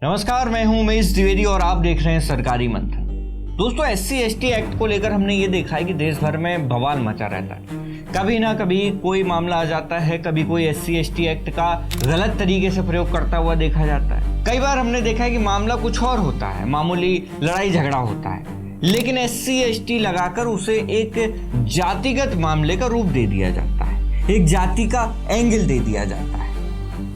नमस्कार, मैं हूं उमेश द्विवेदी और आप देख रहे हैं सरकारी मंथन। दोस्तों, SC/ST एक्ट को लेकर हमने ये देखा है कि देश भर में बवाल मचा रहता है। कभी ना कभी कोई मामला आ जाता है, कभी कोई SC/ST एक्ट का गलत तरीके से प्रयोग करता हुआ देखा जाता है। कई बार हमने देखा है कि मामला कुछ और होता है, मामूली लड़ाई झगड़ा होता है, लेकिन SC/ST लगाकर उसे एक जातिगत मामले का रूप दे दिया जाता है, एक जाति का एंगल दे दिया जाता है।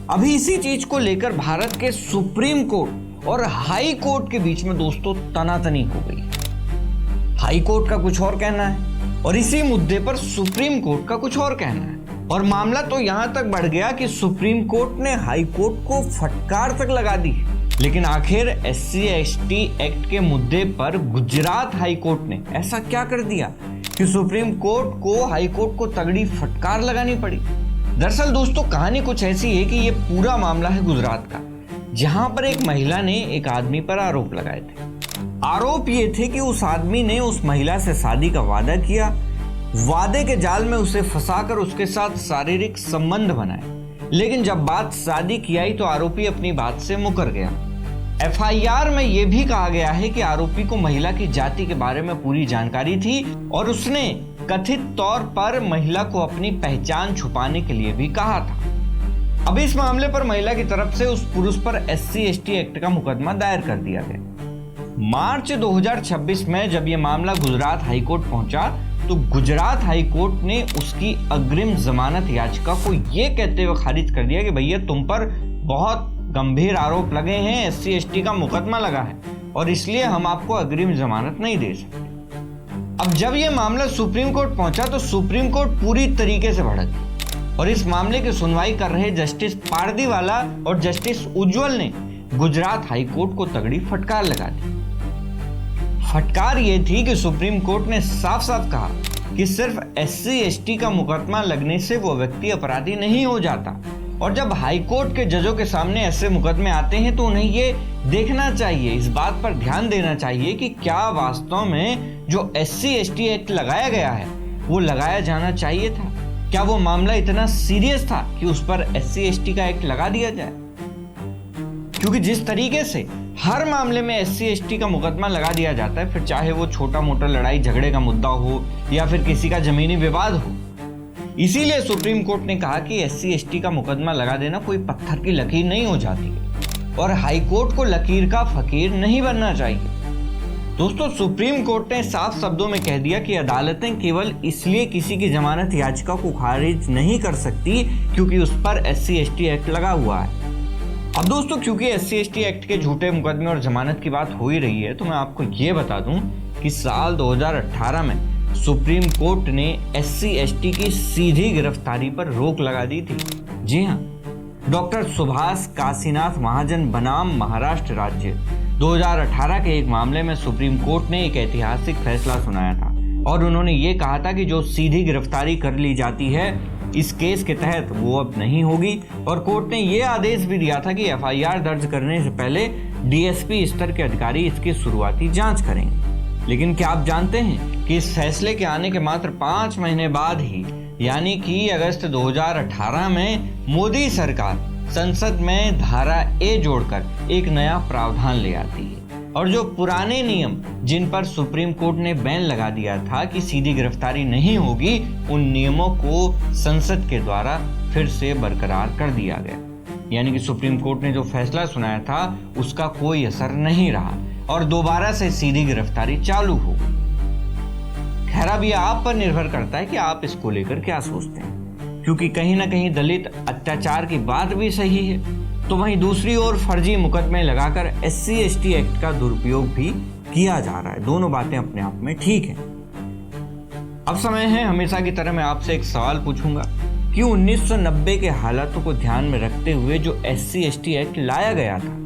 अभी इसी चीज को लेकर भारत के सुप्रीम कोर्ट और हाई कोर्ट के बीच में दोस्तों तनातनी हो गई। हाई कोर्ट का कुछ और कहना है और इसी मुद्दे पर सुप्रीम कोर्ट का कुछ और कहना है, और मामला तो यहां तक बढ़ गया कि सुप्रीम कोर्ट ने हाई कोर्ट को फटकार तक लगा दी। लेकिन आखिर SC/ST एक्ट के मुद्दे पर गुजरात हाई कोर्ट ने ऐसा क्या कर दिया कि सुप्रीम कोर्ट को हाई कोर्ट को तगड़ी फटकार लगानी पड़ी। दरअसल दोस्तों, कहानी कुछ ऐसी है कि ये पूरा मामला है गुजरात का, जहां पर एक महिला ने एक आदमी पर आरोप लगाए थे। आरोप ये थे कि उस आदमी ने उस महिला से शादी का वादा किया, वादे के जाल में उसे फंसाकर उसके साथ शारीरिक संबंध बनाए, लेकिन जब बात शादी की आई तो आरोपी अपनी बात से मुकर गया। FIR में यह भी कहा गया है कि आरोपी को महिला की जाति के बारे में पूरी जानकारी थी और उसने कथित तौर पर महिला को अपनी पहचान छुपाने के लिए भी कहा था। अब इस मामले पर महिला की तरफ से उस पुरुष पर SC/ST एक्ट का मुकदमा दायर कर दिया गया। मार्च 2026 में जब यह मामला गुजरात हाईकोर्ट पहुंचा तो गुजरात हाईकोर्ट ने उसकी अग्रिम जमानत याचिका को यह कहते हुए खारिज कर दिया कि भैया तुम पर बहुत गंभीर आरोप लगे हैं, SC/ST का मुकदमा लगा है और इसलिए हम आपको अग्रिम जमानत नहीं दे सकते। अब जब यह मामला सुप्रीम कोर्ट पहुंचा तो सुप्रीम कोर्ट पूरी तरीके से भड़क गई और इस मामले की सुनवाई कर रहे जस्टिस पारदीवाला और जस्टिस उज्जवल ने गुजरात हाई कोर्ट को तगड़ी फटकार लगा दी। फटकार यह थी कि सुप्रीम कोर्ट ने साफ साफ कहा कि सिर्फ SC/ST का मुकदमा लगने से वो व्यक्ति अपराधी नहीं हो जाता, और जब हाई कोर्ट के जजों के सामने ऐसे मुकदमे आते हैं तो उन्हें ये देखना चाहिए, इस बात पर ध्यान देना चाहिए कि क्या वास्तव में जो SC/ST एक्ट लगाया गया है वो लगाया जाना चाहिए था। क्या वो मामला इतना सीरियस था कि उस पर SC/ST का एक्ट लगा दिया जाए? क्योंकि जिस तरीके से हर मामले में SC/ST का मुकदमा लगा दिया जाता है, फिर चाहे वो छोटा मोटा लड़ाई झगड़े का मुद्दा हो या फिर किसी का जमीनी विवाद हो, इसीलिए सुप्रीम कोर्ट ने कहा कि SC/ST का मुकदमा लगा देना कोई पत्थर की लकीर नहीं हो जाती है और हाई कोर्ट को लकीर का फकीर नहीं बनना चाहिए। दोस्तों, सुप्रीम कोर्ट ने साफ शब्दों में कह दिया कि अदालतें केवल इसलिए किसी की जमानत याचिका को खारिज नहीं कर सकती क्योंकि उस पर SC/ST एक्ट लगा हुआ है। अब दोस्तों, क्योंकि SC/ST एक्ट के झूठे मुकदमे और जमानत की बात हो ही रही है तो मैं आपको ये बता दूं कि साल 2018 में सुप्रीम कोर्ट ने SC/ST की सीधी गिरफ्तारी पर रोक लगा दी थी। जी हाँ, डॉक्टर सुभाष काशीनाथ महाजन बनाम महाराष्ट्र राज्य 2018 के एक मामले में सुप्रीम कोर्ट ने एक ऐतिहासिक फैसला सुनाया था और उन्होंने ये कहा था कि जो सीधी गिरफ्तारी कर ली जाती है इस केस के तहत वो अब नहीं होगी, और कोर्ट ने ये आदेश भी दिया था कि FIR दर्ज करने से पहले DSP स्तर के अधिकारी इसकी शुरुआती जांच करेंगे। लेकिन क्या आप जानते हैं कि इस फैसले के आने के मात्र 5 महीने बाद ही, यानी कि अगस्त 2018 में मोदी सरकार संसद में धारा A जोड़कर एक नया प्रावधान ले आती है और जो पुराने नियम जिन पर सुप्रीम कोर्ट ने बैन लगा दिया था कि सीधी गिरफ्तारी नहीं होगी, उन नियमों को संसद के द्वारा फिर से बरकरार कर दिया गया। यानी कि सुप्रीम कोर्ट ने जो फैसला सुनाया था उसका कोई असर नहीं रहा और दोबारा से सीधी गिरफ्तारी चालू हो गई। खैर, अब यह आप पर निर्भर करता है कि आप इसको लेकर क्या सोचते हैं, क्योंकि कहीं ना कहीं दलित अत्याचार की बात भी सही है तो वहीं दूसरी ओर फर्जी मुकदमे लगाकर SC/ST एक्ट का दुरुपयोग भी किया जा रहा है। दोनों बातें अपने आप में ठीक है। अब समय है, हमेशा की तरह मैं आपसे एक सवाल पूछूंगा कि 1990 के हालातों को ध्यान में रखते हुए जो SC/ST एक्ट लाया गया था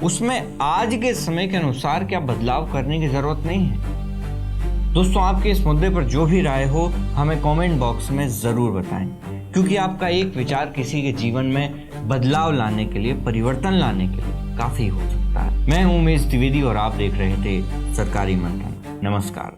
उसमें आज के समय के अनुसार क्या बदलाव करने की जरूरत नहीं है? दोस्तों, आपके इस मुद्दे पर जो भी राय हो हमें कमेंट बॉक्स में जरूर बताएं, क्योंकि आपका एक विचार किसी के जीवन में बदलाव लाने के लिए, परिवर्तन लाने के लिए काफी हो सकता है। मैं हूं उमेश द्विवेदी और आप देख रहे थे सरकारी मंथन। नमस्कार।